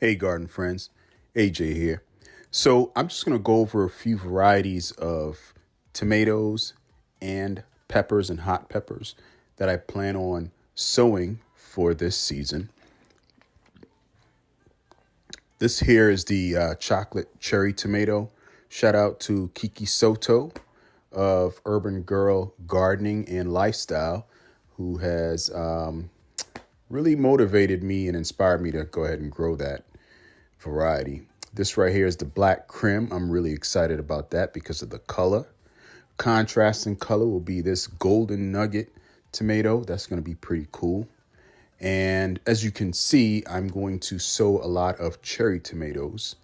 Hey garden friends, AJ here. So I'm just going to go over a few varieties of tomatoes and peppers and hot peppers that I plan on sowing for this season. This here is the chocolate cherry tomato. Shout out to Kiki Soto of Urban Girl Gardening and Lifestyle, who has really motivated me and inspired me to go ahead and grow that variety. This right here is the black crim. I'm really excited about that because of the color. Contrasting color will be this golden nugget tomato. That's going to be pretty cool. And as you can see, I'm going to sow a lot of cherry tomatoes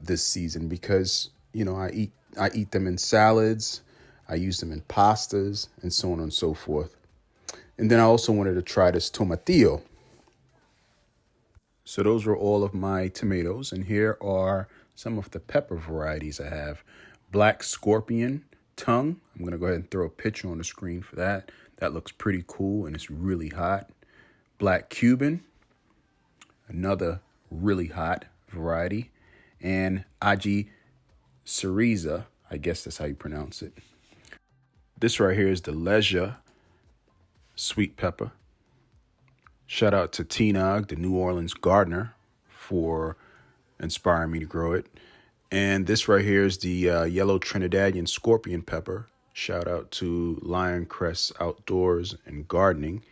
this season because, I eat them in salads. I use them in pastas and so on and so forth. And then I also wanted to try this tomatillo. So those were all of my tomatoes. And here are some of the pepper varieties I have. Black scorpion tongue. I'm going to go ahead and throw a picture on the screen for that. That looks pretty cool and it's really hot. Black Cuban, another really hot variety. And Aji Cereza, I guess that's how you pronounce it. This right here is the Leisure sweet pepper. Shout out to Tinog, the New Orleans gardener, for inspiring me to grow it. And this right here is the yellow Trinidadian scorpion pepper. Shout out to Lioncrest Outdoors and Gardening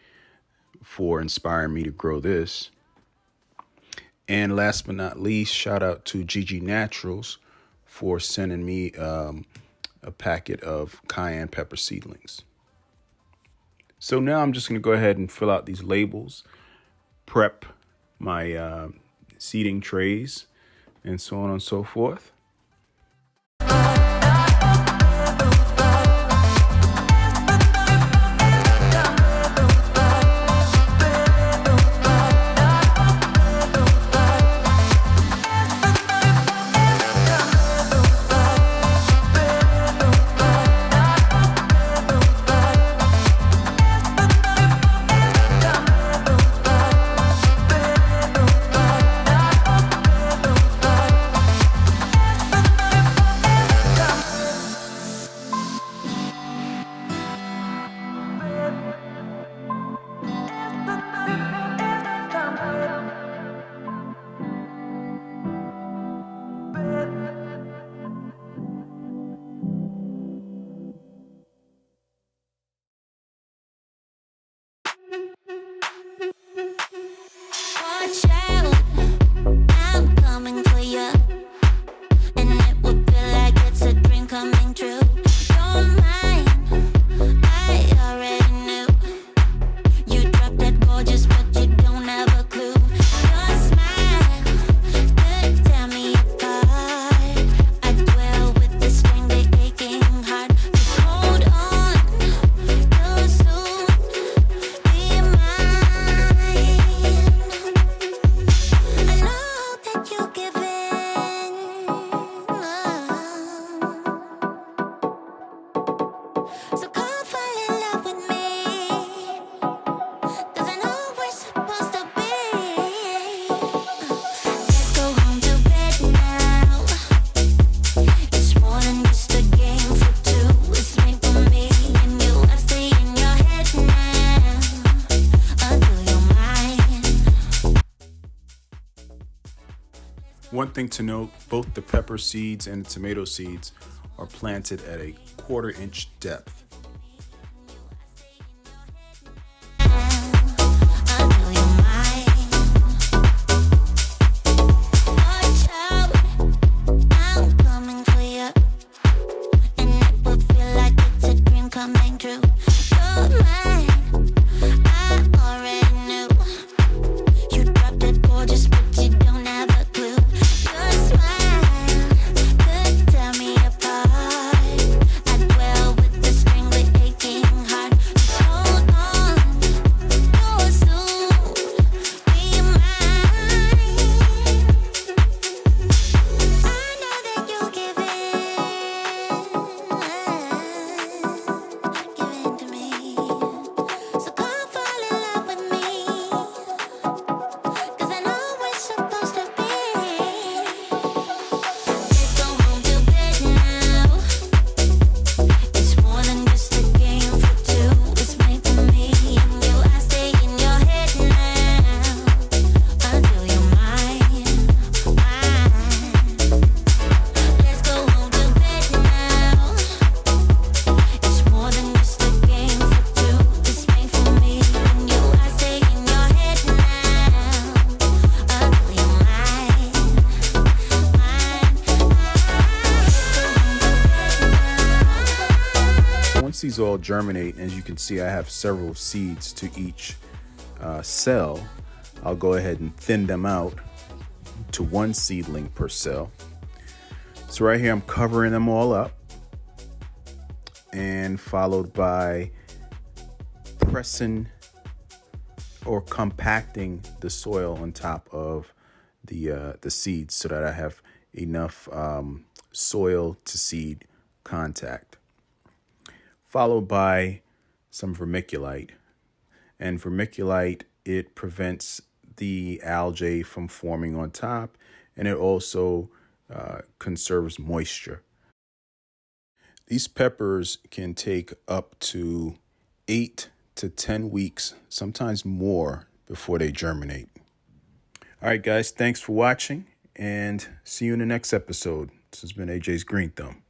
for inspiring me to grow this. And last but not least, shout out to Gigi Naturals for sending me a packet of cayenne pepper seedlings. So now I'm just going to go ahead and fill out these labels, prep my seeding trays, and so on and so forth. Watch out, I'm coming for you, and it would feel like it's a dream coming true. Don't mind, I already knew. You dropped that gorgeous, but you don't have a clue. Your smile could tear me apart. I dwell with this string, the aching heart. Just hold on, you'll soon be mine. I know that you give in. So come fall in love with me, 'cause I know we're supposed to be. Let's go home to bed now. It's more than just a game for two. It's made for me and you. I stay in your head now until you're mine. One thing to note, both the pepper seeds and the tomato seeds are planted at a 1/4 inch depth. Until you're mine. Watch out, I'm coming for you, and it will feel like it's a dream coming true. You're mine, I already knew. You dropped it gorgeous, but you don't have a clue. Your smile could tear me apart. I dwell with the string, the these all germinate, as you can see, I have several seeds to each cell. I'll go ahead and thin them out to one seedling per cell. So right here, I'm covering them all up, and followed by pressing or compacting the soil on top of the seeds so that I have enough soil to seed contact. Followed by some vermiculite. And vermiculite, it prevents the algae from forming on top, and it also conserves moisture. These peppers can take up to 8 to 10 weeks, sometimes more, before they germinate. All right, guys, thanks for watching, and see you in the next episode. This has been AJ's Green Thumb.